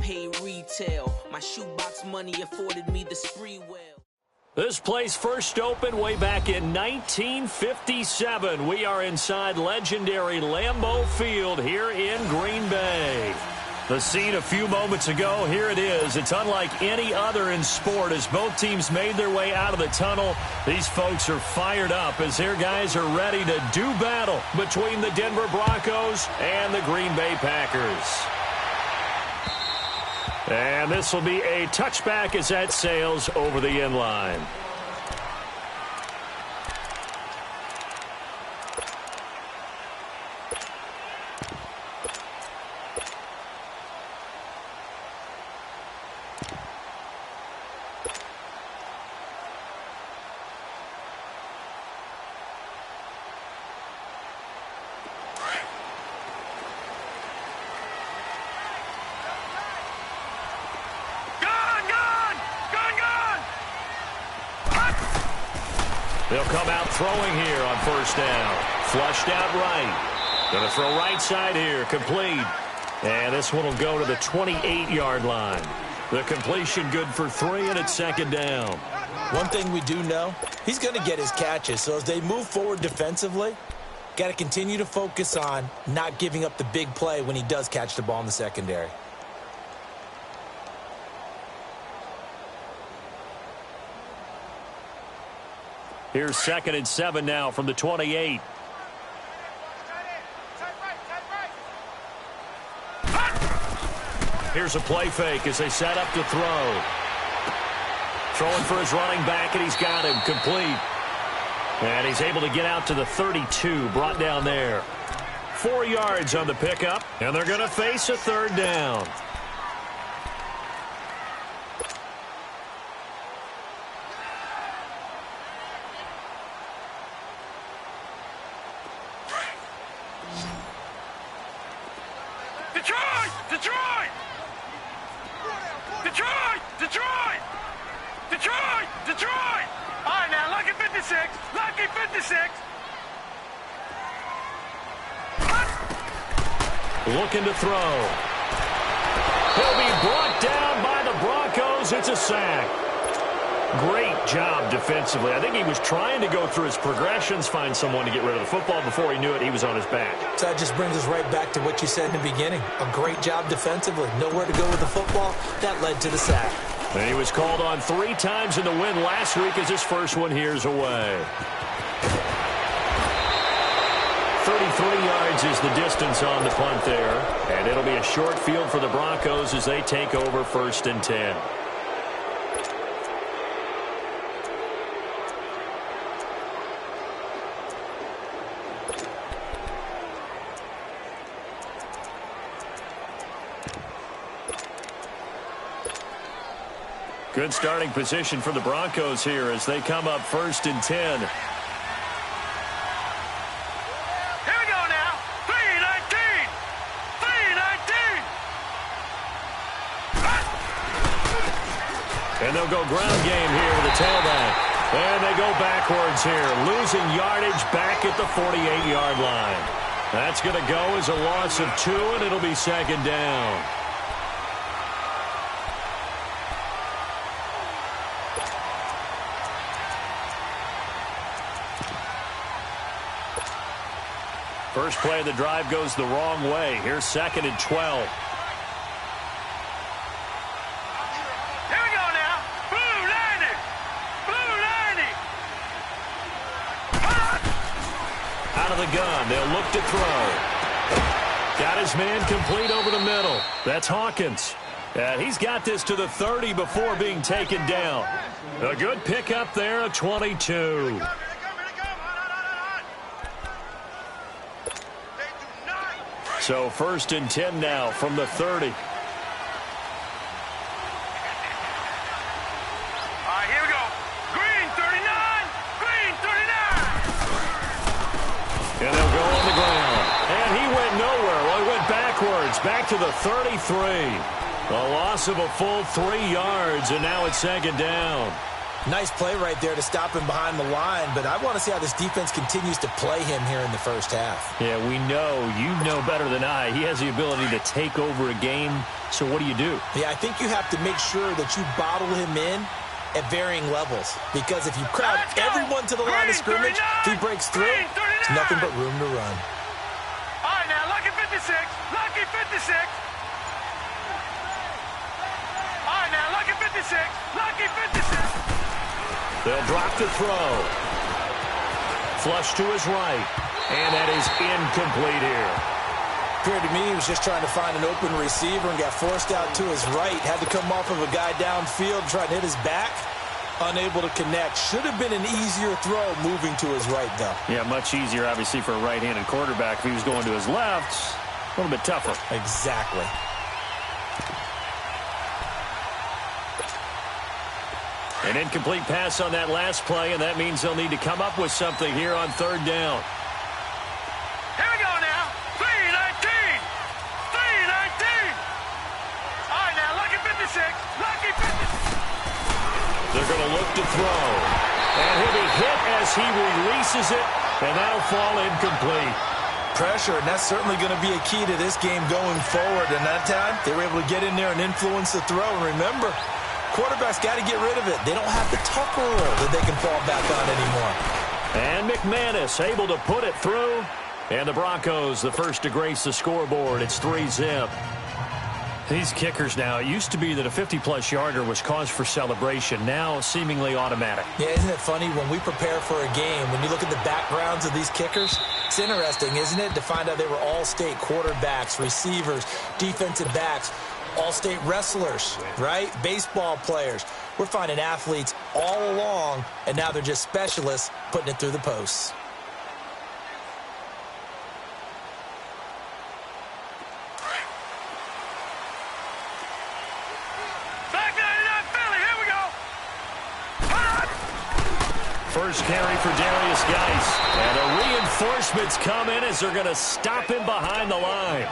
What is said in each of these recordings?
paid retail. My shoebox money afforded me the spree well. This place first opened way back in 1957. We are inside legendary Lambeau Field here in Green Bay. The scene a few moments ago, here it is. It's unlike any other in sport as both teams made their way out of the tunnel. These folks are fired up as their guys are ready to do battle between the Denver Broncos and the Green Bay Packers. And this will be a touchback as that sails over the end line. They'll come out throwing here on first down. Flushed out right. Going to throw right side here. Complete. And this one will go to the 28-yard line. The completion good for 3, and it's second down. One thing we do know, he's going to get his catches. So as they move forward defensively, got to continue to focus on not giving up the big play when he does catch the ball in the secondary. Here's 2nd and 7 now from the 28. Here's a play fake as they set up to throw. Throwing for his running back, and he's got him complete. And he's able to get out to the 32, brought down there. 4 yards on the pickup, and they're going to face a third down. Looking to throw. He'll be brought down by the Broncos. It's a sack. Great job defensively. I think he was trying to go through his progressions, find someone to get rid of the football. Before he knew it, he was on his back. So that just brings us right back to what you said in the beginning. A great job defensively. Nowhere to go with the football. That led to the sack. And he was called on 3 times in the win last week as his first one here's away. 33 yards is the distance on the punt there. And it'll be a short field for the Broncos as they take over 1st and 10. Good starting position for the Broncos here as they come up 1st and 10. And they'll go ground game here with the tailback. And they go backwards here, losing yardage back at the 48-yard line. That's going to go as a loss of 2, and it'll be 2nd down. First play of the drive goes the wrong way. Here's 2nd and 12. The gun. They'll look to throw. Got his man complete over the middle. That's Hawkins. And he's got this to the 30 before being taken down. A good pickup there, a 22. So 1st and 10 now from the 30. And they'll go on the ground. And he went nowhere. Well, he went backwards, back to the 33. A loss of a full 3 yards, and now it's 2nd down. Nice play right there to stop him behind the line, but I want to see how this defense continues to play him here in the first half. Yeah, we know. You know better than I. He has the ability to take over a game, so what do? Yeah, I think you have to make sure that you bottle him in at varying levels, because if you crowd everyone to the line of scrimmage, if he breaks through, there's nothing but room to run. All right, now, lucky 56. Lucky 56. All right, now, lucky 56. Lucky 56. They'll drop the throw. Flush to his right. And that is incomplete here. Appeared to me he was just trying to find an open receiver and got forced out to his right. Had to come off of a guy downfield, trying to hit his back. Unable to connect. Should have been an easier throw moving to his right, though. Yeah, much easier, obviously, for a right-handed quarterback. If he was going to his left, a little bit tougher. Exactly. An incomplete pass on that last play, and that means they'll need to come up with something here on third down. Here we go now. 3-19. 3-19. All right, now, lucky 56. Lucky 56. They're going to look to throw. And he'll be hit as he releases it, and that'll fall incomplete. Pressure, and that's certainly going to be a key to this game going forward. And that time, they were able to get in there and influence the throw. And remember, quarterbacks got to get rid of it. They don't have the Tucker rule that they can fall back on anymore. And McManus able to put it through. And the Broncos, the first to grace the scoreboard. It's 3-zip. These kickers now, it used to be that a 50-plus yarder was cause for celebration. Now, seemingly automatic. Yeah, isn't it funny? When we prepare for a game, when you look at the backgrounds of these kickers, it's interesting, isn't it, to find out they were all-state quarterbacks, receivers, defensive backs, all-state wrestlers, right? Baseball players. We're finding athletes all along, and now they're just specialists putting it through the posts. First carry for Darius Geis. And the reinforcements come in as they're going to stop him behind the line.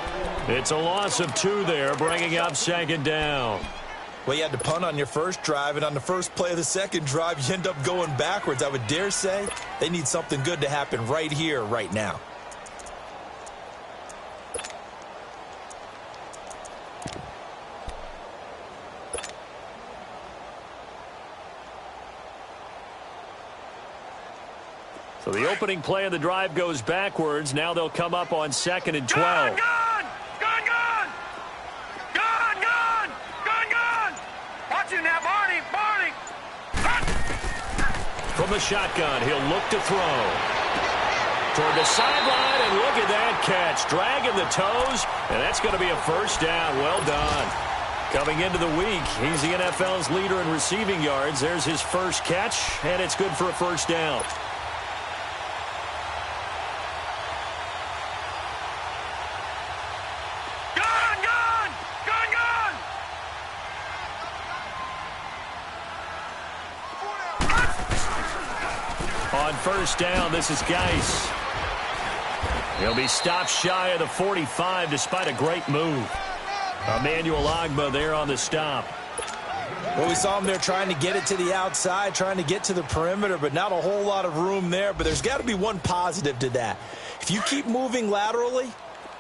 It's a loss of 2 there, bringing up second down. Well, you had to punt on your first drive, and on the first play of the second drive, you end up going backwards. I would dare say they need something good to happen right here, right now. So the opening play of the drive goes backwards. Now they'll come up on 2nd and 12. Gone! Gone! Gone! Gone! Gone! Gone! Gone! Watch it now, Barney! Barney! From the shotgun, he'll look to throw. Toward the sideline, and look at that catch. Dragging the toes, and that's going to be a first down. Well done. Coming into the week, he's the NFL's leader in receiving yards. There's his first catch, and it's good for a first down. On first down, this is Geis. He'll be stopped shy of the 45 despite a great move. Emmanuel Ogbah there on the stop. Well, we saw him there trying to get it to the outside, trying to get to the perimeter, but not a whole lot of room there. But there's got to be one positive to that. If you keep moving laterally,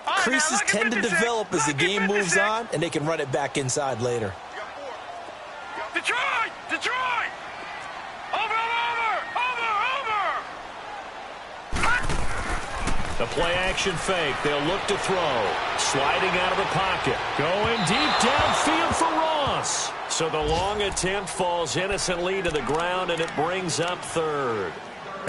creases tend to develop as the game moves on, and they can run it back inside later. Detroit! Detroit! The play-action fake. They'll look to throw. Sliding out of the pocket. Going deep downfield for Ross. So the long attempt falls innocently to the ground, and it brings up third.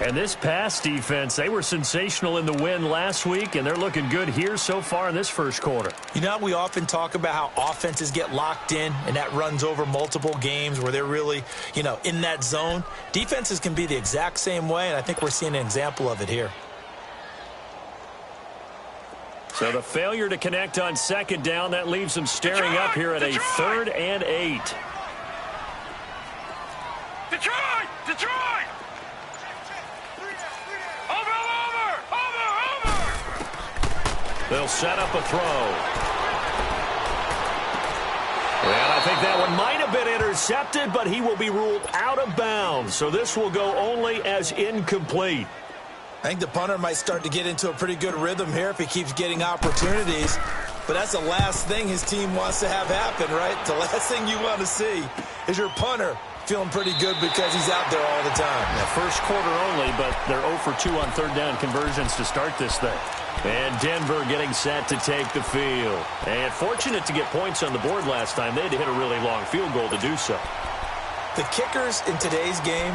And this pass defense, they were sensational in the win last week, and they're looking good here so far in this first quarter. You know, we often talk about how offenses get locked in, and that runs over multiple games where they're really, in that zone. Defenses can be the exact same way, and I think we're seeing an example of it here. So the failure to connect on second down, that leaves them staring up here at a 3rd and 8. Detroit! Detroit! Over! They'll set up a throw. Well, I think think that one might have been intercepted, but he will be ruled out of bounds. So this will go only as incomplete. I think the punter might start to get into a pretty good rhythm here if he keeps getting opportunities. But that's the last thing his team wants to have happen, right? The last thing you want to see is your punter feeling pretty good because he's out there all the time. Yeah, first quarter only, but they're 0 for 2 on third down conversions to start this thing. And Denver getting set to take the field. And fortunate to get points on the board last time. They had to hit a really long field goal to do so. The kickers in today's game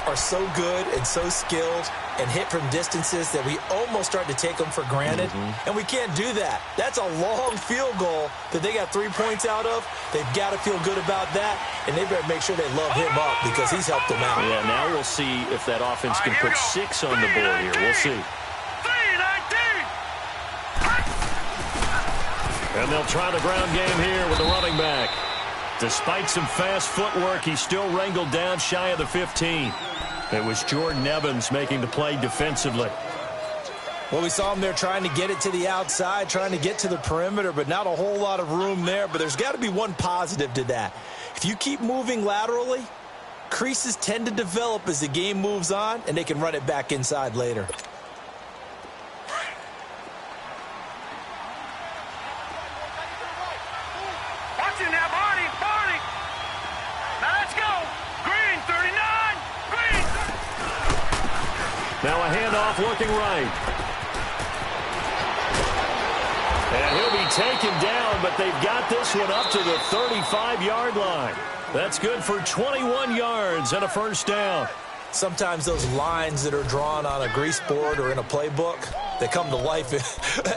are so good and so skilled and hit from distances that we almost start to take them for granted. And we can't do that. That's a long field goal that they got 3 points out of. They've got to feel good about that, and they better make sure they love him up because he's helped them out. Yeah, now we'll see if that offense can put 6 on the board here. We'll see. And they'll try the ground game here with the running back. Despite some fast footwork, he's still wrangled down shy of the 15. It was Jordan Evans making the play defensively. Well, we saw him there trying to get it to the outside, trying to get to the perimeter, but not a whole lot of room there. But there's got to be one positive to that. If you keep moving laterally, creases tend to develop as the game moves on, and they can run it back inside later. Watching that body. Now let's go. Green, 39. Green. Now a handoff looking right. And he'll be taken down, but they've got this one up to the 35-yard line. That's good for 21 yards and a first down. Sometimes those lines that are drawn on a grease board or in a playbook, they come to life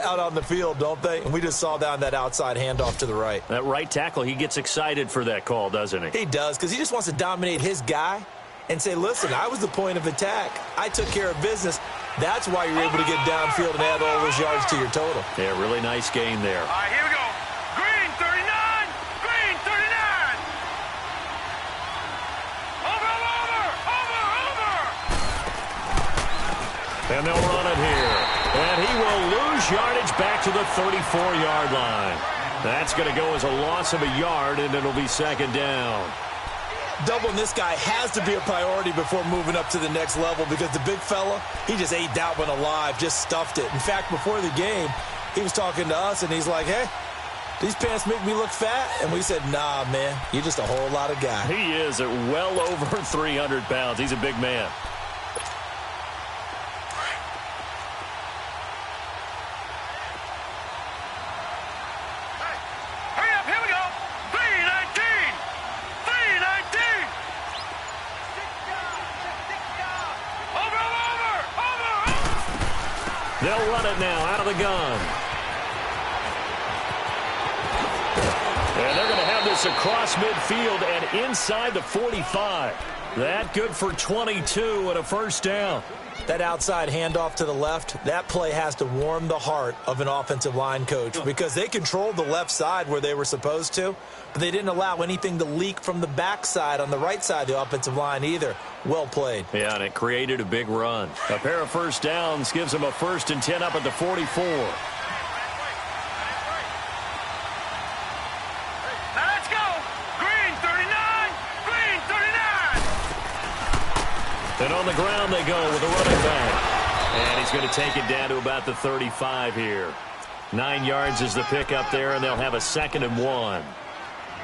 out on the field, don't they? And we just saw down that outside handoff to the right. That right tackle, he gets excited for that call, doesn't he? He does, because he just wants to dominate his guy and say, listen, I was the point of attack. I took care of business. That's why you're able to get downfield and add all those yards to your total. Yeah, really nice gain there. All right, here we go. Green, 39. Green, 39. Over. And they'll run it here. And he will lose yardage back to the 34-yard line. That's going to go as a loss of a yard, and it'll be second down. Doubling this guy has to be a priority before moving up to the next level because the big fella, he just ate that one alive, just stuffed it. In fact, before the game, he was talking to us, and he's like, hey, these pants make me look fat? And we said, nah, man, you're just a whole lot of guy. He is at well over 300 pounds. He's a big man. They'll run it now out of the gun. And they're going to have this across midfield and inside the 45. That good for 22 and a first down. That outside handoff to the left, that play has to warm the heart of an offensive line coach because they controlled the left side where they were supposed to, but they didn't allow anything to leak from the backside on the right side of the offensive line either. Well played. Yeah, and it created a big run. A pair of first downs gives them a 1st and 10 up at the 44. Now let's go. Green, 39. Green, 39. And on the ground they go with a running back. And he's going to take it down to about the 35 here. 9 yards is the pickup there, and they'll have a 2nd and 1.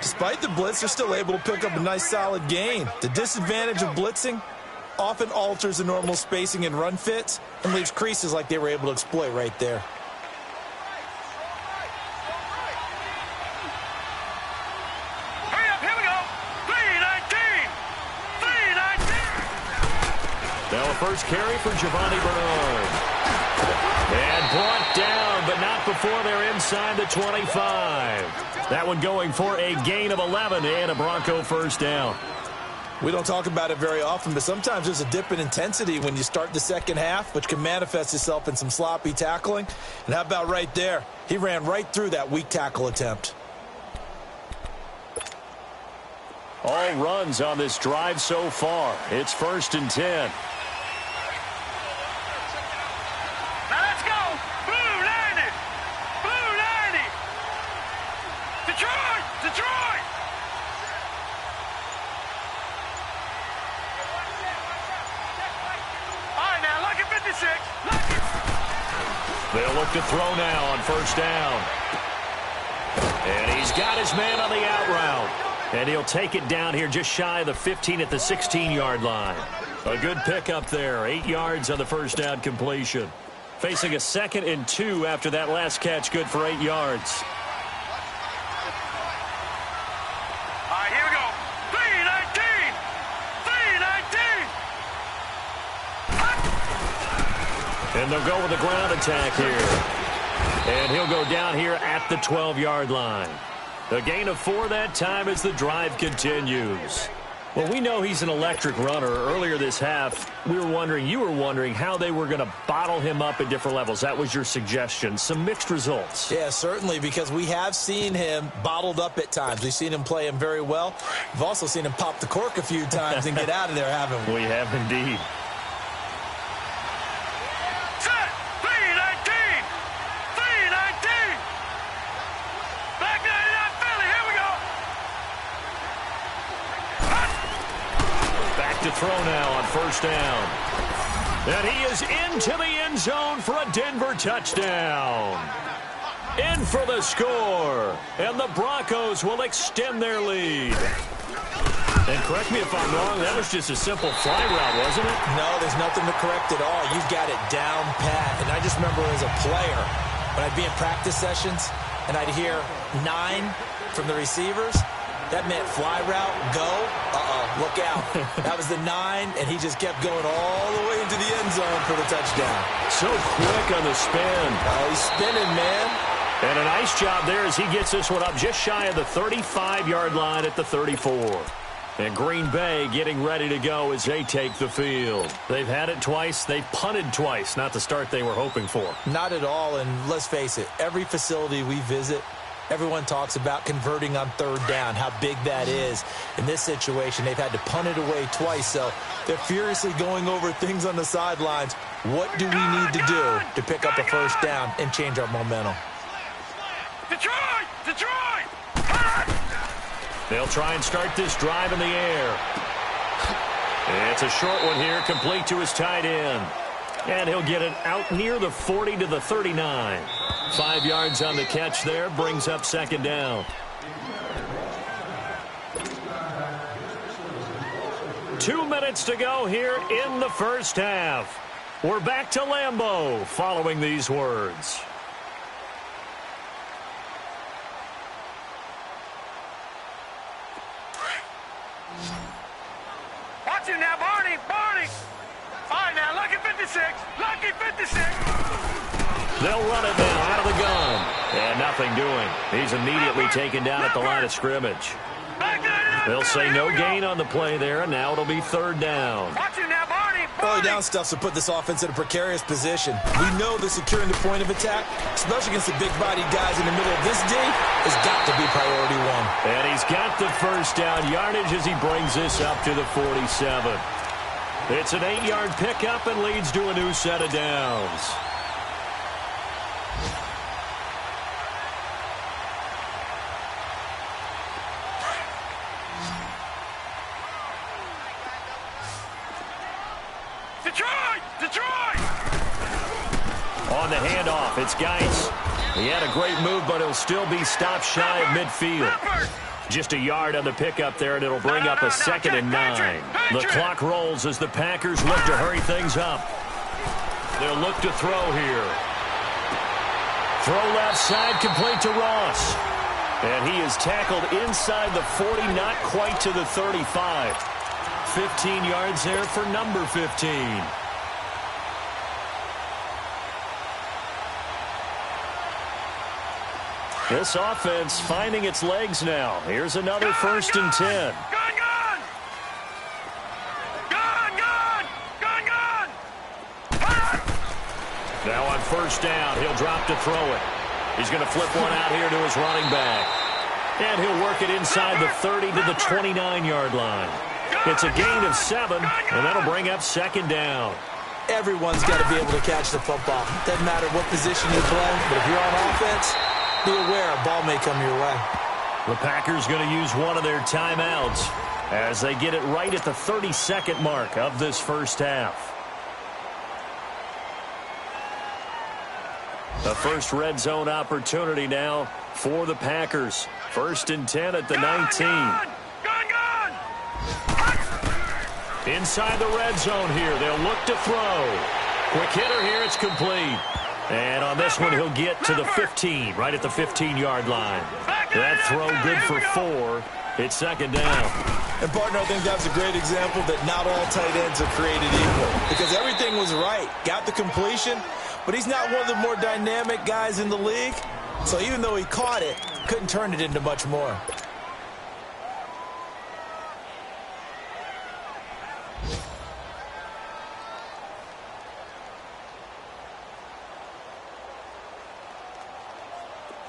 Despite the blitz, they're still able to pick up a nice solid gain. The disadvantage of blitzing often alters the normal spacing and run fits and leaves creases like they were able to exploit right there. Hurry up, here we go. 319. 319. Now a first carry for Giovanni Bernard. And brought down, but not before they're inside the 25. That one going for a gain of 11 and a Bronco first down. We don't talk about it very often, but sometimes there's a dip in intensity when you start the second half, which can manifest itself in some sloppy tackling. And how about right there? He ran right through that weak tackle attempt. All runs on this drive so far. It's 1st and 10. Now let's go. Blue 90. Blue 90. Detroit. Detroit. They'll look to throw now on first down. And he's got his man on the out route. And he'll take it down here just shy of the 15 at the 16-yard line. A good pickup there. 8 yards on the first down completion. Facing a 2nd and 2 after that last catch. Good for 8 yards. All right, here we go. 3-19. 3-19. And they'll go with the ground attack here. And he'll go down here at the 12-yard line. A gain of 4 that time as the drive continues. Well, we know he's an electric runner. Earlier this half, you were wondering how they were going to bottle him up at different levels. That was your suggestion. Some mixed results. Yeah, certainly, because we have seen him bottled up at times. We've seen him play him very well. We've also seen him pop the cork a few times and get out of there, haven't we? We have indeed. Set. 3-19. 3-19. Back 99 Philly. Here we go. Back to throw now on first down. And he is into the end zone for a Denver touchdown. In for the score. And the Broncos will extend their lead. And correct me if I'm wrong, that was just a simple fly route, wasn't it? No, there's nothing to correct at all. You've got it down pat. And I just remember as a player, when I'd be in practice sessions, and I'd hear 9 from the receivers, that meant fly route, go, look out. That was the 9, and he just kept going all the way into the end zone for the touchdown. So quick on the spin. Oh, he's spinning, man. And a nice job there as he gets this one up just shy of the 35-yard line at the 34. And Green Bay getting ready to go as they take the field. They've had it twice. They've punted twice. Not the start they were hoping for. Not at all, and let's face it, every facility we visit, everyone talks about converting on third down, how big that is. In this situation, they've had to punt it away twice, so they're furiously going over things on the sidelines. What do we need to do to pick up a first down and change our momentum? Detroit! Detroit! They'll try and start this drive in the air. It's a short one here, complete to his tight end. And he'll get it out near the 40 to the 39. 5 yards on the catch there, brings up second down. 2 minutes to go here in the first half. We're back to Lambeau following these words. Watch him now, Barney! Barney! All right, now, lucky 56! Lucky 56! They'll run it now out of the gun. And nothing doing. He's immediately taken down at the line of scrimmage. They'll say no gain on the play there, and now it'll be third down. Watch him now, Barney! Early down stuff's to put this offense in a precarious position. We know that securing the point of attack, especially against the big-bodied guys in the middle of this D, has got to be priority one. And he's got the first down yardage as he brings this up to the 47. It's an 8-yard pickup and leads to a new set of downs. Detroit! Detroit! On the handoff, it's Geis. He had a great move, but he'll still be stopped shy of midfield. Just a yard on the pickup there, and it'll bring up a 2nd and 9. The clock rolls as the Packers look to hurry things up. They'll look to throw here. Throw left side, complete to Ross. And he is tackled inside the 40, not quite to the 35. 15 yards there for number 15. This offense finding its legs now. Here's another 1st and 10. Gun, gun! Gun, gun! Gun, gun! Now on first down, he'll drop to throw it. He's going to flip one out here to his running back. And he'll work it inside the 30 to the 29-yard line. It's a gain of 7, and that'll bring up second down. Everyone's got to be able to catch the football. Doesn't matter what position you play, but if you're on offense, be aware a ball may come your way. The Packers going to use one of their timeouts as they get it right at the 30-second mark of this first half. The first red zone opportunity now for the Packers. 1st and 10 at the 19. Gun! Inside the red zone here. They'll look to throw. Quick hitter here. It's complete. And on this one, he'll get to the 15, right at the 15-yard line. That throw good for 4. It's 2nd down. And, partner, I think that's a great example that not all tight ends are created equal. Because everything was right. Got the completion, but he's not one of the more dynamic guys in the league. So even though he caught it, couldn't turn it into much more.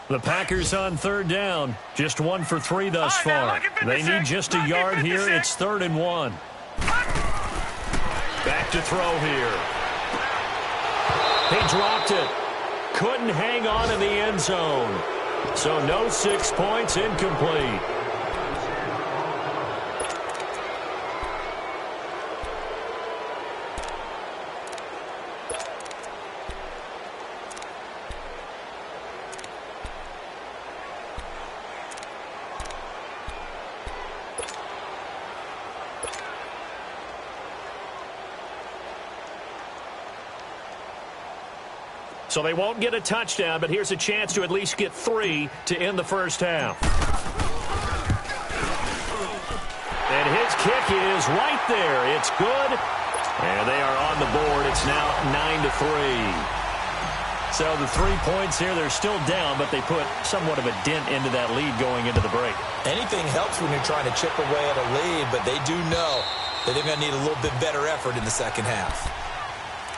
The Packers on 3rd down. Just 1 for 3 thus far. They need just a yard here. It's 3rd and 1. Back to throw here. He dropped it. Couldn't hang on in the end zone. So no 6 points, incomplete. So they won't get a touchdown, but here's a chance to at least get 3 to end the first half. And his kick is right there. It's good. And they are on the board. It's now 9-3. So the 3 points here, they're still down, but they put somewhat of a dent into that lead going into the break. Anything helps when you're trying to chip away at a lead, but they do know that they're going to need a little bit better effort in the second half.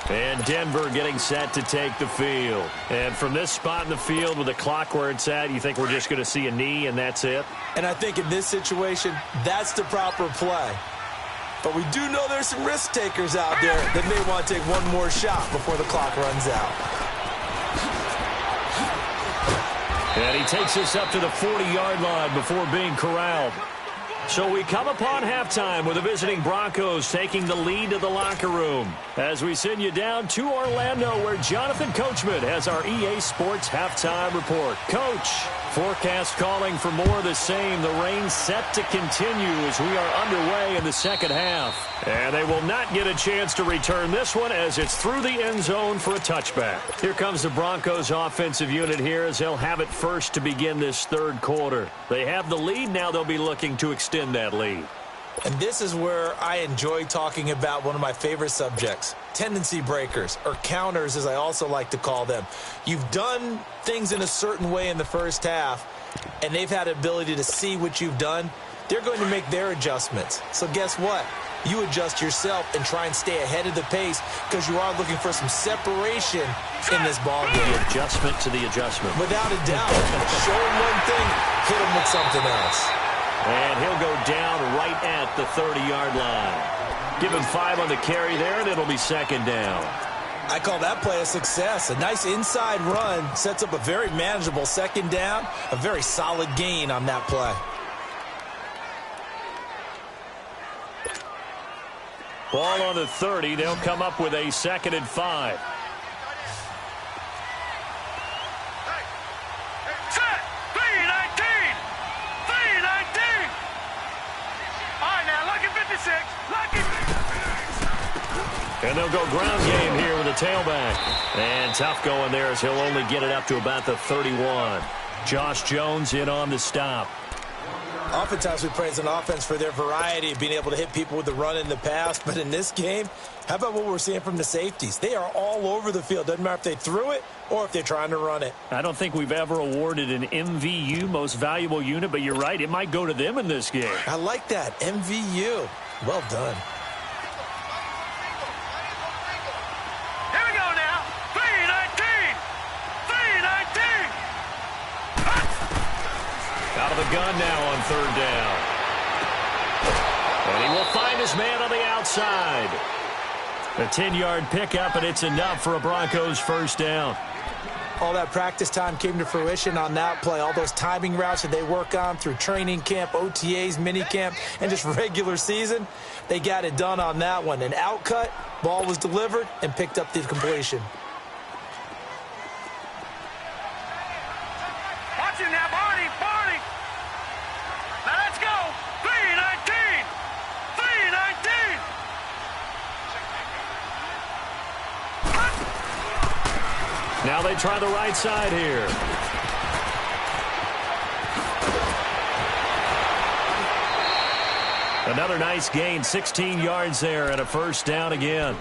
And Denver getting set to take the field. And from this spot in the field with the clock where it's at, you think we're just going to see a knee and that's it? And I think in this situation, that's the proper play. But we do know there's some risk takers out there that may want to take one more shot before the clock runs out. And he takes us up to the 40-yard line before being corralled. So we come upon halftime with the visiting Broncos taking the lead to the locker room as we send you down to Orlando where Jonathan Coachman has our EA Sports halftime report. Coach, forecast calling for more of the same. The rain set to continue as we are underway in the second half. And they will not get a chance to return this one as it's through the end zone for a touchback. Here comes the Broncos offensive unit here as they'll have it first to begin this third quarter. They have the lead. Now they'll be looking to extend that lead. And this is where I enjoy talking about one of my favorite subjects, tendency breakers, or counters as I also like to call them. You've done things in a certain way in the first half, and they've had the ability to see what you've done. They're going to make their adjustments. So guess what? You adjust yourself and try and stay ahead of the pace because you are looking for some separation in this ballgame. The adjustment to the adjustment. Without a doubt. Show him one thing, hit him with something else. And he'll go down right at the 30-yard line. Give him 5 on the carry there, and it'll be second down. I call that play a success. A nice inside run sets up a very manageable second down, a very solid gain on that play. Ball on the 30. They'll come up with a 2nd and 5. Set! 3-19! 3-19! All right, now, lucky 56. Lucky 56. And they'll go ground game here with a tailback. And tough going there as he'll only get it up to about the 31. Josh Jones in on the stop. Oftentimes we praise an offense for their variety of being able to hit people with the run in the pass. But in this game, how about what we're seeing from the safeties? They are all over the field. Doesn't matter if they threw it or if they're trying to run it. I don't think we've ever awarded an MVU, most valuable unit, but you're right. It might go to them in this game. I like that. MVU. Well done. Here we go now. 3-19! 3-19! Out of the gun now on third down. And he will find his man on the outside. A 10-yard pickup, and it's enough for a Broncos first down. All that practice time came to fruition on that play. All those timing routes that they work on through training camp, OTAs, minicamp, and just regular season, they got it done on that one. An outcut, ball was delivered, and picked up the completion. Now they try the right side here. Another nice gain, 16 yards there and a first down again.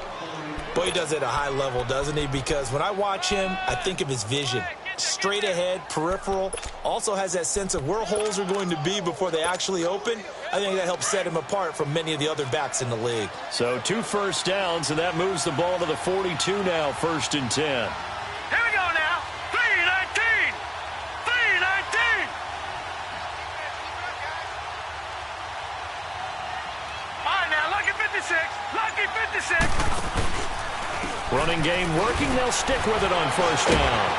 Boy, he does it at a high level, doesn't he? Because when I watch him, I think of his vision. Straight ahead, peripheral, also has that sense of where holes are going to be before they actually open. I think that helps set him apart from many of the other backs in the league. So 2 first downs, and that moves the ball to the 42 now, 1st and 10. Here we go now. 3-19. 3-19. All right, now, lucky 56. Lucky 56. Running game working. They'll stick with it on first down.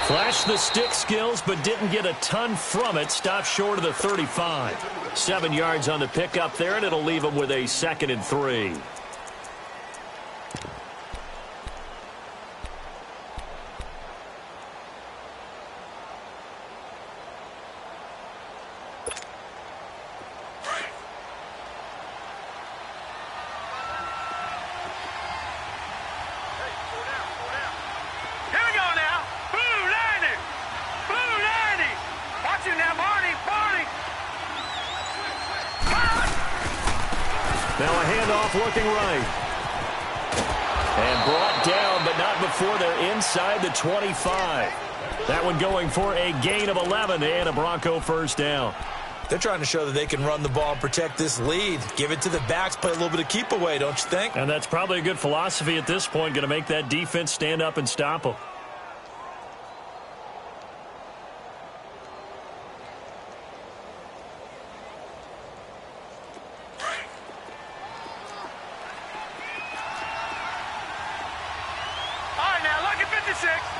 Flashed the stick skills, but didn't get a ton from it. Stopped short of the 35. 7 yards on the pickup there, and it'll leave them with a 2nd and 3. Now a handoff looking right. And brought down, but not before they're inside the 25. That one going for a gain of 11 and a Bronco first down. They're trying to show that they can run the ball and protect this lead. Give it to the backs, play a little bit of keep away, don't you think? And that's probably a good philosophy at this point, going to make that defense stand up and stop them.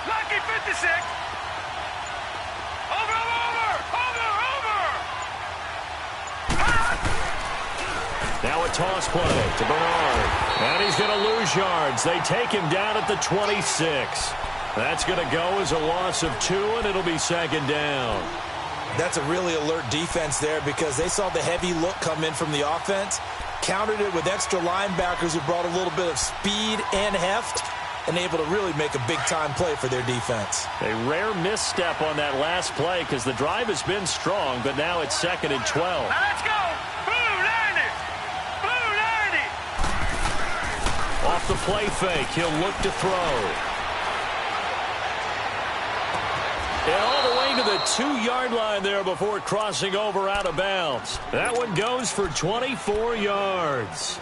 Lucky 56. Over. Now a toss play to Bernard. And he's going to lose yards. They take him down at the 26. That's going to go as a loss of 2, and it'll be 2nd down. That's a really alert defense there because they saw the heavy look come in from the offense, countered it with extra linebackers who brought a little bit of speed and heft, and able to really make a big-time play for their defense. A rare misstep on that last play because the drive has been strong, but now it's 2nd and 12. Now let's go. Blue 90. Blue 90. Off the play fake, he'll look to throw. And all the way to the 2-yard line there before crossing over out of bounds. That one goes for 24 yards.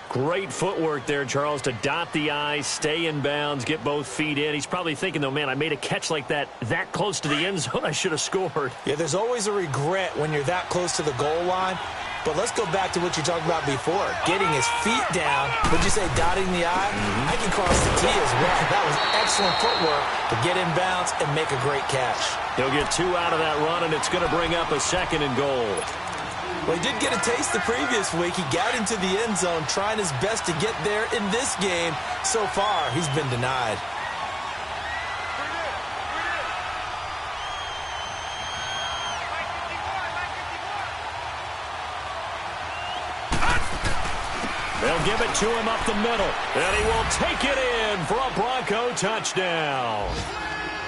Great footwork there, Charles, to dot the I, stay in bounds, get both feet in. He's probably thinking, though, man, I made a catch like that close to the end zone. I should have scored. Yeah, there's always a regret when you're that close to the goal line. But let's go back to what you talked about before, getting his feet down. Would you say dotting the I? I can cross the T as well. That was excellent footwork to get in bounds and make a great catch. He'll get 2 out of that run, and it's going to bring up a 2nd and goal. Well, he did get a taste the previous week. He got into the end zone, trying his best to get there in this game. So far, he's been denied. They'll give it to him up the middle, and he will take it in for a Bronco touchdown.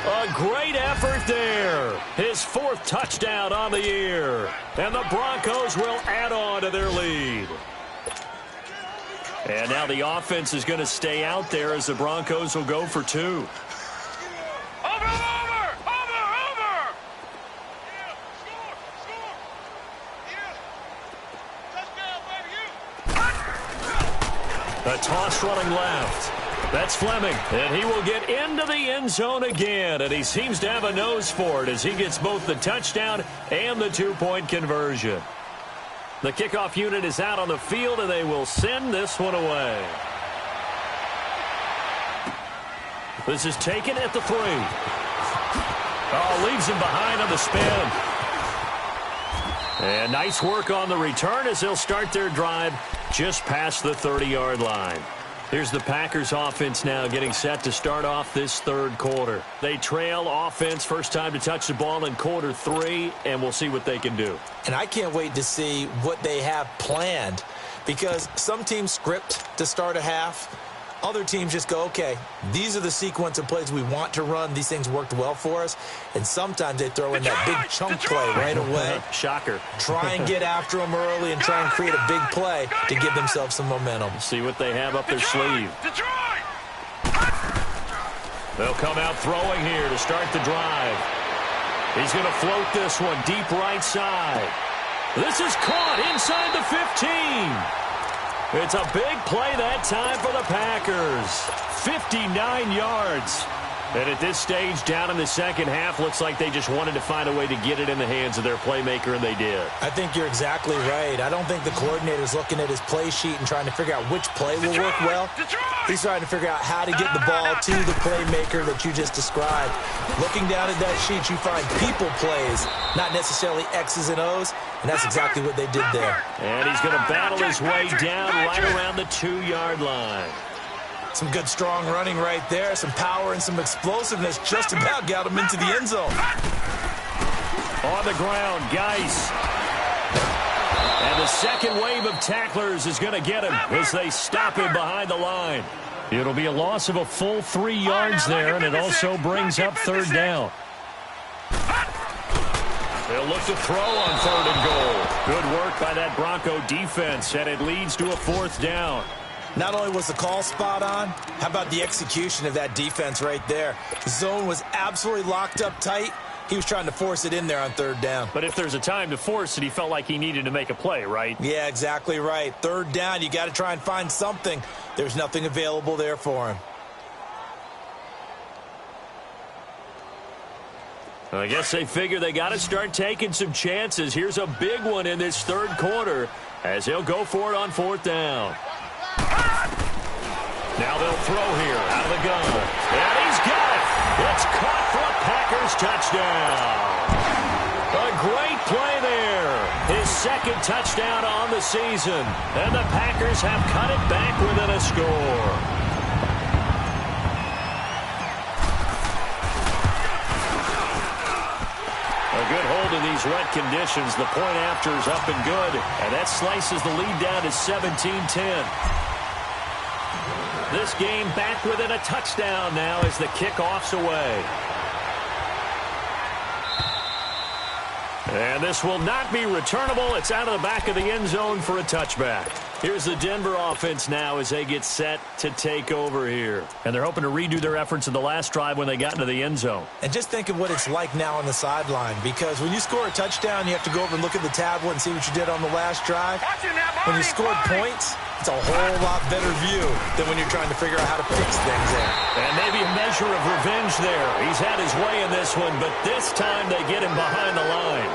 A great effort there. His 4th touchdown on the year. And the Broncos will add on to their lead. And now the offense is going to stay out there as the Broncos will go for 2. Over. A toss running left. That's Fleming, and he will get into the end zone again, and he seems to have a nose for it as he gets both the touchdown and the 2-point conversion. The kickoff unit is out on the field, and they will send this one away. This is taken at the 3. Oh, leaves him behind on the spin. And nice work on the return as they'll start their drive just past the 30-yard line. Here's the Packers offense now getting set to start off this 3rd quarter. They trail offense, first time to touch the ball in quarter 3, and we'll see what they can do. And I can't wait to see what they have planned because some teams script to start a half. Other teams just go, okay, these are the sequence of plays we want to run. These things worked well for us. And sometimes they throw in that big chunk play right away. Shocker. Try and get after them early and try and create a big play to give themselves some momentum. See what they have up their sleeve. They'll come out throwing here to start the drive. He's going to float this one deep right side. This is caught inside the 15. It's a big play that time for the Packers. 59 yards. And at this stage, down in the second half, looks like they just wanted to find a way to get it in the hands of their playmaker, and they did. I think you're exactly right. I don't think the coordinator's looking at his play sheet and trying to figure out which play will work well. He's trying to figure out how to get the ball to the playmaker that you just described. Looking down at that sheet, you find people plays, not necessarily X's and O's, and that's exactly what they did there. And he's going to battle his way down right around the 2-yard line. Some good, strong running right there. Some power and some explosiveness just about got him into the end zone. On the ground, Geis. And the second wave of tacklers is going to get him as they stop him behind the line. It'll be a loss of a full 3 yards there, and it also brings up third down. They'll look to throw on 3rd and goal. Good work by that Bronco defense, and it leads to a 4th down. Not only was the call spot on, how about the execution of that defense right there? The zone was absolutely locked up tight. He was trying to force it in there on 3rd down. But if there's a time to force it, he felt like he needed to make a play, right? Yeah, exactly right. 3rd down, you got to try and find something. There's nothing available there for him. I guess they figure they got to start taking some chances. Here's a big one in this 3rd quarter as he'll go for it on 4th down. Now they'll throw here out of the gun. And he's got it. It's caught for a Packers touchdown. A great play there. His 2nd touchdown on the season. And the Packers have cut it back within a score. A good hold in these wet conditions. The point after is up and good. And that slices the lead down to 17-10. This game back within a touchdown now as the kickoff's away. And this will not be returnable. It's out of the back of the end zone for a touchback. Here's the Denver offense now as they get set to take over here. And they're hoping to redo their efforts in the last drive when they got into the end zone. And just think of what it's like now on the sideline, because when you score a touchdown, you have to go over and look at the tablet and see what you did on the last drive. When you scored points, it's a whole lot better view than when you're trying to figure out how to fix things there. And maybe a measure of revenge there. He's had his way in this one, but this time they get him behind the line.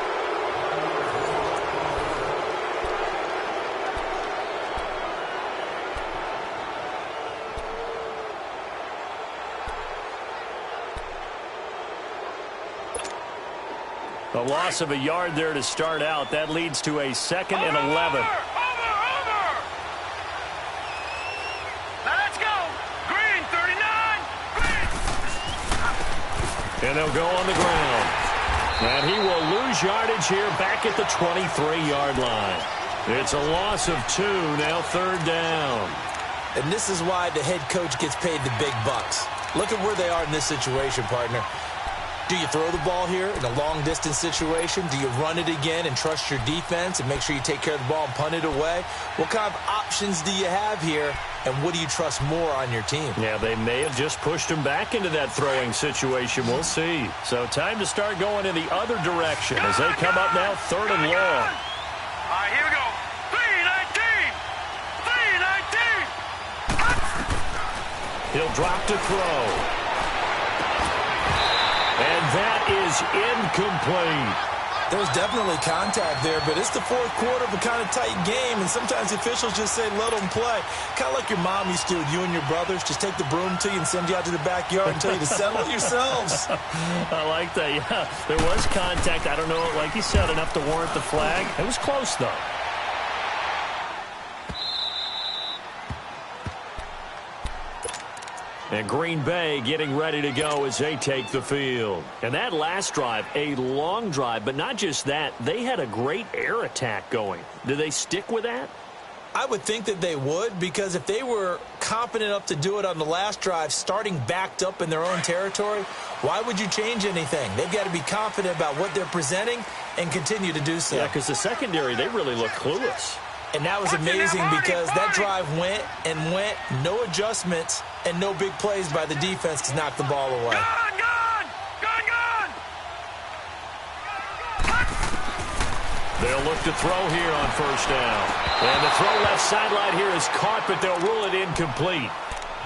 The loss of a yard there to start out. That leads to a 2nd and 11. Over! Now let's go! Green, 39! Green! And they'll go on the ground. And he will lose yardage here back at the 23-yard line. It's a loss of 2, now 3rd down. And this is why the head coach gets paid the big bucks. Look at where they are in this situation, partner. Do you throw the ball here in a long-distance situation? Do you run it again and trust your defense and make sure you take care of the ball and punt it away? What kind of options do you have here, and what do you trust more on your team? Yeah, they may have just pushed him back into that throwing situation. We'll see. So time to start going in the other direction as they come up now 3rd and long. All right, here we go. 3-19! 3-19! He'll drop to throw. And that is incomplete. There's definitely contact there, but it's the 4th quarter of a kind of tight game, and sometimes the officials just say, let them play. Kind of like your mom used to with you and your brothers. Just take the broom to you and send you out to the backyard and tell you to settle it yourselves. I like that, yeah. There was contact. I don't know, like you said, enough to warrant the flag. It was close, though. And Green Bay getting ready to go as they take the field. And that last drive, a long drive, but not just that. They had a great air attack going. Do they stick with that? I would think that they would, because if they were confident enough to do it on the last drive, starting backed up in their own territory, why would you change anything? They've got to be confident about what they're presenting and continue to do so. Yeah, because the secondary, they really look clueless. And that was amazing because that drive went and went, no adjustments, and no big plays by the defense to knock the ball away. They'll look to throw here on first down. And the throw left sideline here is caught, but they'll rule it incomplete.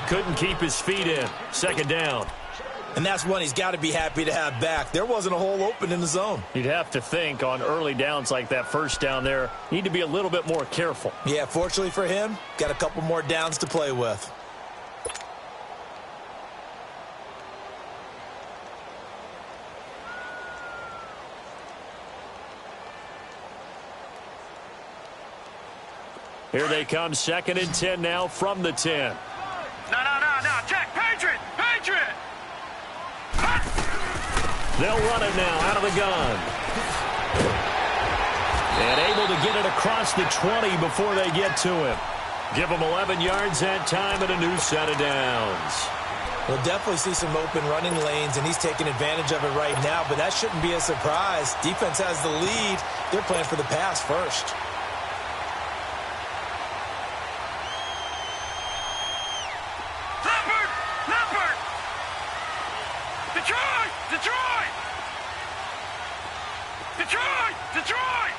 Couldn't keep his feet in. Second down. And that's one he's got to be happy to have back. There wasn't a hole open in the zone. You'd have to think on early downs like that first down there, need to be a little bit more careful. Yeah, fortunately for him, got a couple more downs to play with. Here they come, 2nd and 10 now from the 10. No, check, Patriot! They'll run it now out of the gun. And able to get it across the 20 before they get to him. Give him 11 yards that time and a new set of downs. We'll definitely see some open running lanes, and he's taking advantage of it right now, but that shouldn't be a surprise. Defense has the lead. They're playing for the pass first. Detroit!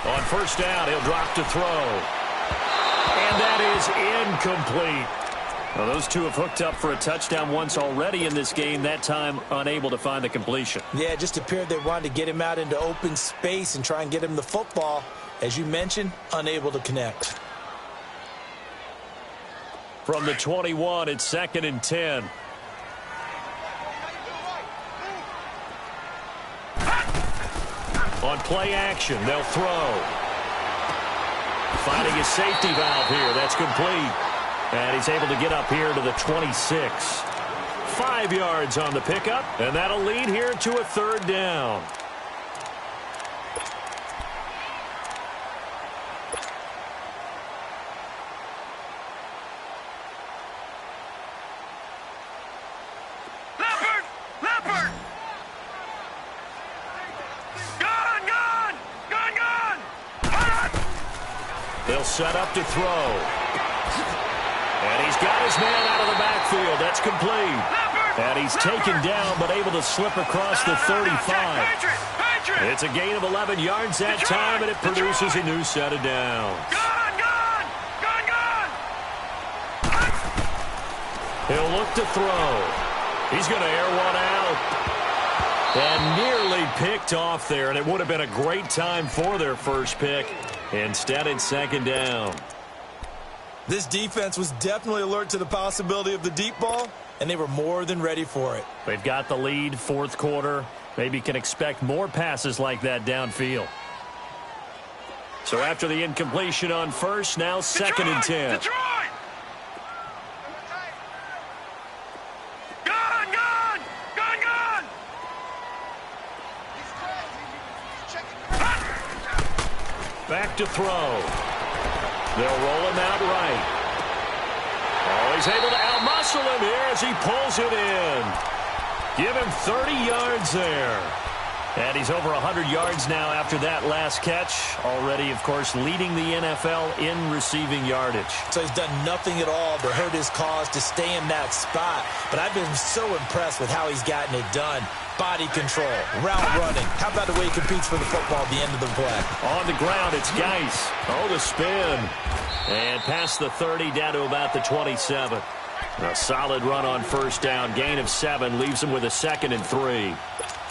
On first down, he'll drop to throw. And that is incomplete. Well, those two have hooked up for a touchdown once already in this game, that time unable to find the completion. Yeah, it just appeared they wanted to get him out into open space and try and get him the football. As you mentioned, unable to connect. From the 21, it's 2nd and 10. On play action, they'll throw. Finding his safety valve here. That's complete. And he's able to get up here to the 26. 5 yards on the pickup, and that'll lead here to a 3rd down. They'll set up to throw. And he's got his man out of the backfield. That's complete. And he's taken down, but able to slip across the 35. It's a gain of 11 yards that time, and it produces a new set of downs. He'll look to throw. He's going to air one out. And nearly picked off there, and it would have been a great time for their first pick. Instead, it's 2nd down. This defense was definitely alert to the possibility of the deep ball, and they were more than ready for it. They've got the lead, 4th quarter. Maybe can expect more passes like that downfield. So after the incompletion on first, now 2nd and 10. Detroit! Back to throw. They'll roll him out right. Oh, he's able to outmuscle him here as he pulls it in. Give him 30 yards there. And he's over 100 yards now after that last catch. Already, of course, leading the NFL in receiving yardage. So he's done nothing at all to hurt his cause to stay in that spot. But I've been so impressed with how he's gotten it done. Body control, route running. How about the way he competes for the football at the end of the play? On the ground, it's Geis. Oh, the spin. And past the 30, down to about the 27. A solid run on first down. Gain of 7 leaves him with a 2nd and 3.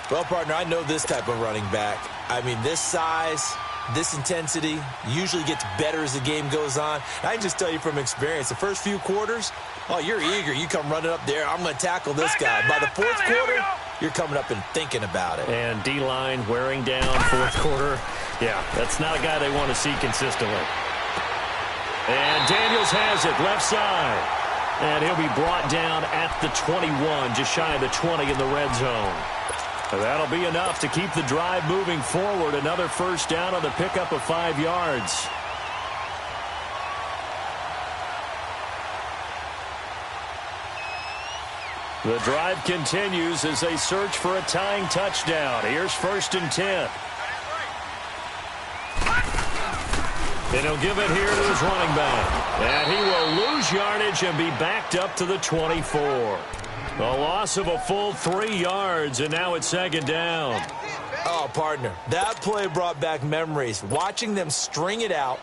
Well, partner, I know this type of running back. I mean, this size, this intensity usually gets better as the game goes on. I can just tell you from experience, the first few quarters, oh, you're eager. You come running up there, I'm going to tackle this guy. By the 4th quarter, you're coming up and thinking about it. And D-line wearing down 4th quarter. Yeah, that's not a guy they want to see consistently. And Daniels has it, left side. And he'll be brought down at the 21, just shy of the 20 in the red zone. And that'll be enough to keep the drive moving forward. Another first down on the pickup of 5 yards. The drive continues as they search for a tying touchdown. Here's 1st and 10. And he'll give it here to his running back. And he will lose yardage and be backed up to the 24. A loss of a full 3 yards, and now it's 2nd down. Oh, partner, that play brought back memories. Watching them string it out,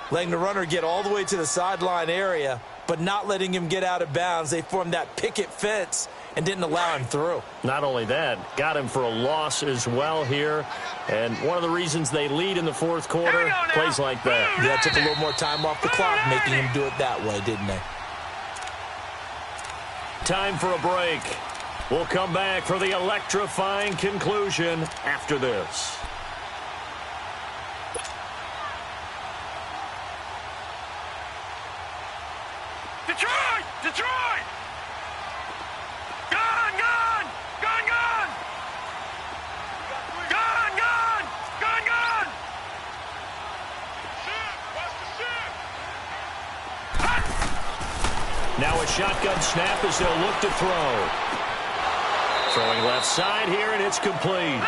letting the runner get all the way to the sideline area, but not letting him get out of bounds. They formed that picket fence and didn't allow him through. Not only that, got him for a loss as well here. And one of the reasons they lead in the 4th quarter, plays like that. Yeah, took a little more time off the clock, making him do it that way, didn't they? Time for a break. We'll come back for the electrifying conclusion after this. Detroit! Detroit! Gun, gun! Gun, gun! Gun, gun! Gun, gun! Now a shotgun snap as they'll look to throw. Throwing left side here, and it's complete.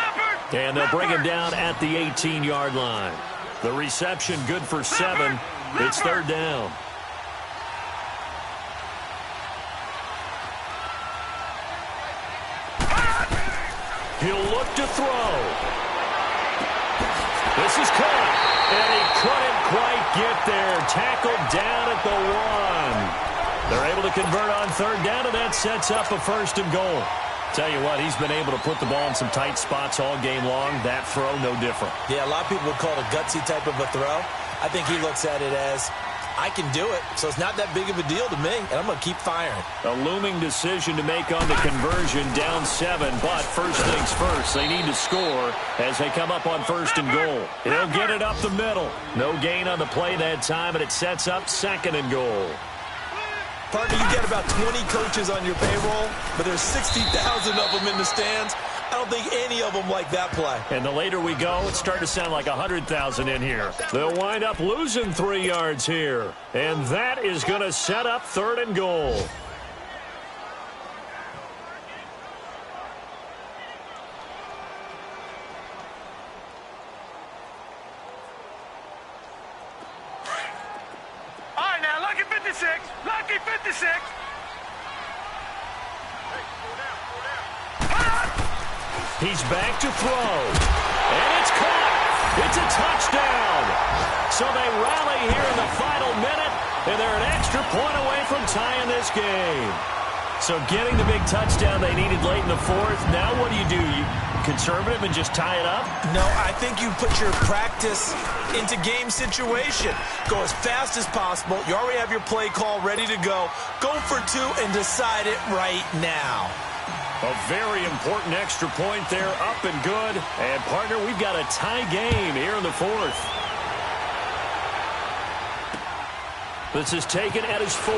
And they'll bring him down at the 18-yard line. The reception good for 7. It's 3rd down. He'll look to throw. This is caught. And he couldn't quite get there. Tackled down at the 1. They're able to convert on 3rd down, and that sets up a 1st and goal. Tell you what, he's been able to put the ball in some tight spots all game long. That throw, no different. Yeah, a lot of people would call it a gutsy type of a throw. I think he looks at it as, I can do it, so it's not that big of a deal to me, and I'm going to keep firing. A looming decision to make on the conversion, down 7, but first things first, they need to score as they come up on 1st and goal. He'll get it up the middle. No gain on the play that time, and it sets up 2nd and goal. Partner, you get about 20 coaches on your payroll, but there's 60,000 of them in the stands. I don't think any of them like that play. And the later we go, it's starting to sound like 100,000 in here. They'll wind up losing 3 yards here. And that is going to set up 3rd and goal. All right, now, lucky 56. Lucky 56. He's back to throw. And it's caught. It's a touchdown. So they rally here in the final minute, and they're an extra point away from tying this game. So getting the big touchdown they needed late in the 4th. Now what do? You conservative and just tie it up? No, I think you put your practice into game situation. Go as fast as possible. You already have your play call ready to go. Go for 2 and decide it right now. A very important extra point there, up and good. And, partner, we've got a tie game here in the 4th. This is taken at his 4.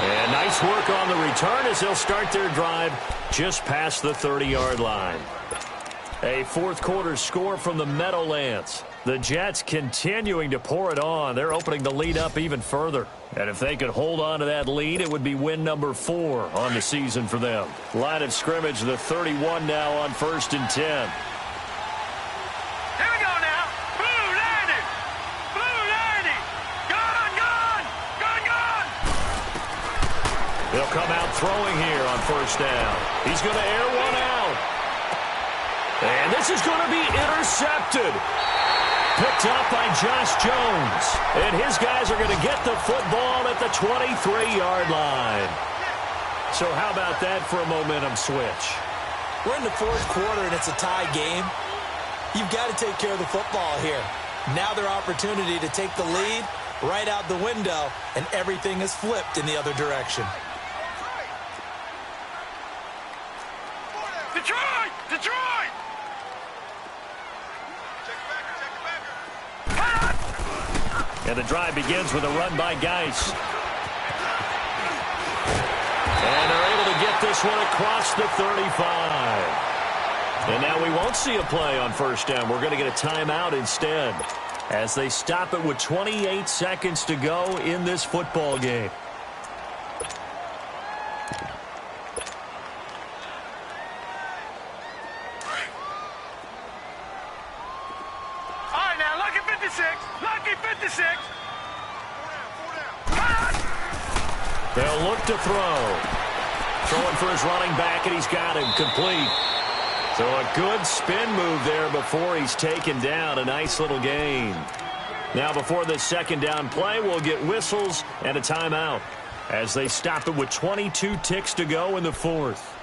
And nice work on the return as they'll start their drive just past the 30-yard line. A 4th quarter score from the Meadowlands. The Jets continuing to pour it on. They're opening the lead up even further. And if they could hold on to that lead, it would be win number 4 on the season for them. Line of scrimmage, the 31 now on 1st and 10. Here we go now. Blue 90. Blue 90. Gun, gun. Gun, gun. They'll come out throwing here on 1st down. He's going to air one out. And this is going to be intercepted. Picked up by Josh Jones. And his guys are going to get the football at the 23-yard line. So how about that for a momentum switch? We're in the 4th quarter, and it's a tie game. You've got to take care of the football here. Now their opportunity to take the lead right out the window, and everything is flipped in the other direction. Detroit! Detroit! And the drive begins with a run by Geis. And they're able to get this one across the 35. And now we won't see a play on first down. We're going to get a timeout instead as they stop it with 28 seconds to go in this football game. All right, now, lucky 56. Lucky 56. They'll look to throw. Throwing for his running back, and he's got him complete. So a good spin move there before he's taken down. A nice little gain. Now before this second down play, we'll get whistles and a timeout as they stop it with 22 ticks to go in the fourth.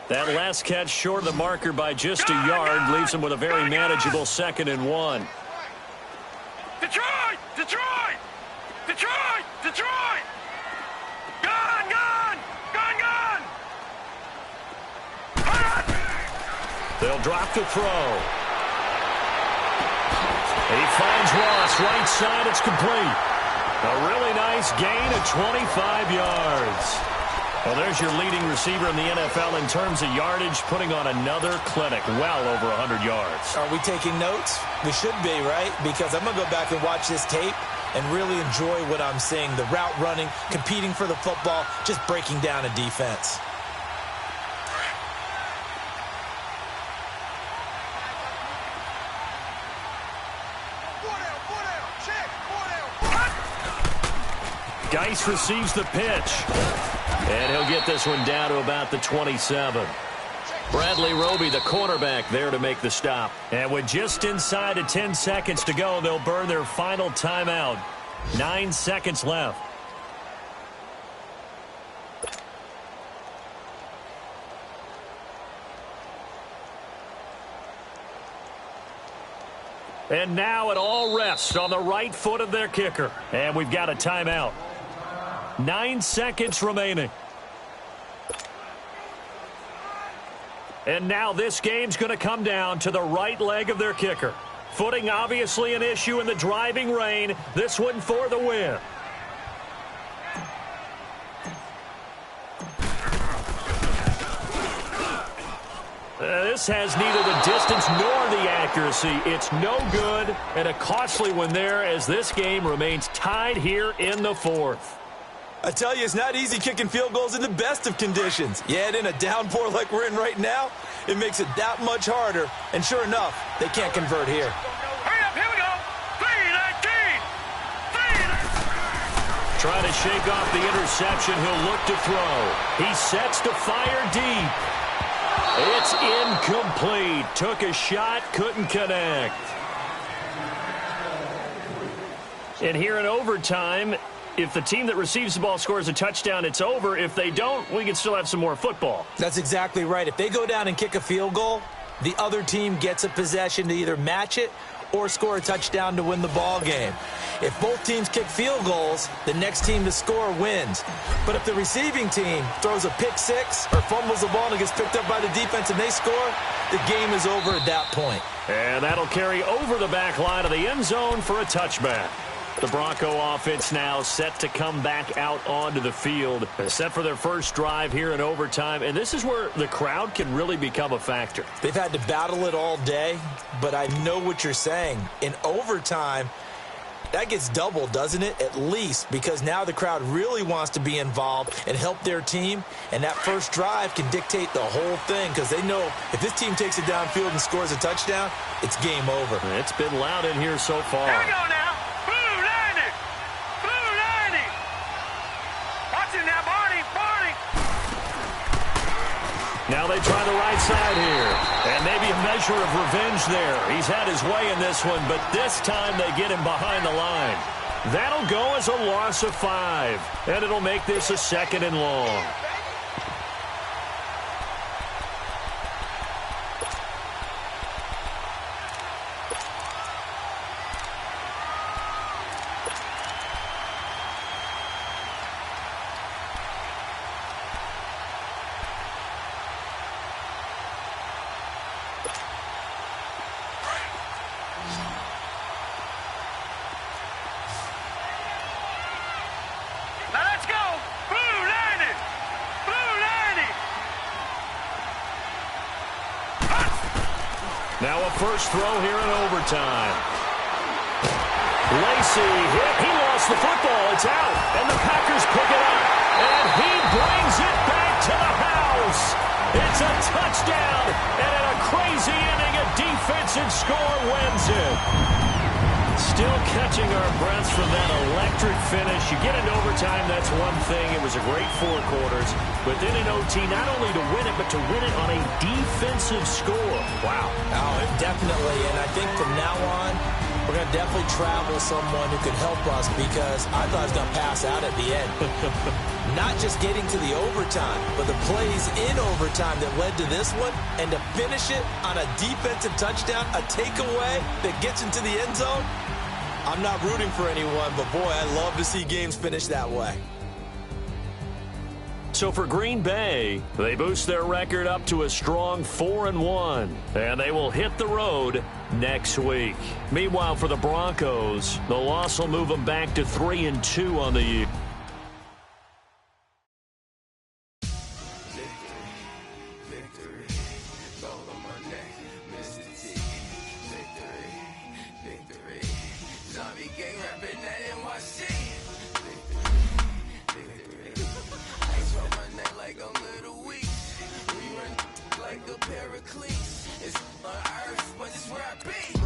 That last catch short of the marker by just a yard leaves him with a very manageable 2nd and 1. Detroit! Detroit! Detroit! Detroit! Gun! Gun! Gun! Gun! They'll drop the throw. He finds Ross right side. It's complete. A really nice gain of 25 yards. Well, there's your leading receiver in the NFL in terms of yardage, putting on another clinic, well over 100 yards. Are we taking notes? We should be, right? Because I'm going to go back and watch this tape and really enjoy what I'm seeing. The route running, competing for the football, just breaking down a defense. Geis receives the pitch. And he'll get this one down to about the 27. Bradley Roby, the cornerback, there to make the stop. And with just inside of 10 seconds to go, they'll burn their final timeout. 9 seconds left. And now it all rests on the right foot of their kicker. And we've got a timeout. 9 seconds remaining. And now this game's going to come down to the right leg of their kicker. Footing obviously an issue in the driving rain. This one for the win. This has neither the distance nor the accuracy. It's no good, and a costly one there as this game remains tied here in the fourth. I tell you, it's not easy kicking field goals in the best of conditions. Yet in a downpour like we're in right now, it makes it that much harder. And sure enough, they can't convert here. Hurry up, here we go. 3-19. Trying to shake off the interception, he'll look to throw. He sets to fire deep. It's incomplete. Took a shot, couldn't connect. And here in overtime, if the team that receives the ball scores a touchdown, it's over. If they don't, we can still have some more football. That's exactly right. If they go down and kick a field goal, the other team gets a possession to either match it or score a touchdown to win the ball game. If both teams kick field goals, the next team to score wins. But if the receiving team throws a pick six or fumbles the ball and it gets picked up by the defense and they score, the game is over at that point. And that'll carry over the back line of the end zone for a touchback. The Bronco offense now set to come back out onto the field, set for their first drive here in overtime. And this is where the crowd can really become a factor. They've had to battle it all day, but I know what you're saying. In overtime, that gets doubled, doesn't it? At least, because now the crowd really wants to be involved and help their team. And that first drive can dictate the whole thing because they know if this team takes it downfield and scores a touchdown, it's game over. It's been loud in here so far. Here we go now. Blue 90. Blue 90. Watch it now, Barney. Barney. Now they try the right side here. And maybe a measure of revenge there. He's had his way in this one, but this time they get him behind the line. That'll go as a loss of 5. And it'll make this a 2nd and long. Now a first throw here in overtime. Lacy hit. He lost the football. It's out. And the Packers pick it up. And he brings it back to the house. It's a touchdown. And in a crazy inning, a defensive score wins it. Still catching our breaths from that electric finish. You get into overtime, that's one thing. It was a great 4 quarters. But then in OT, not only to win it, but to win it on a defensive score. Wow. Oh, definitely. And I think from now on, we're going to definitely travel someone who can help us, because I thought I was going to pass out at the end. Not just getting to the overtime, but the plays in overtime that led to this one, and to finish it on a defensive touchdown, a takeaway that gets into the end zone. I'm not rooting for anyone, but boy, I love to see games finish that way. So for Green Bay, they boost their record up to a strong 4-1, and they will hit the road next week. Meanwhile, for the Broncos, the loss will move them back to 3-2 on the year. Like a Paraclete, it's on earth, but it's where I be.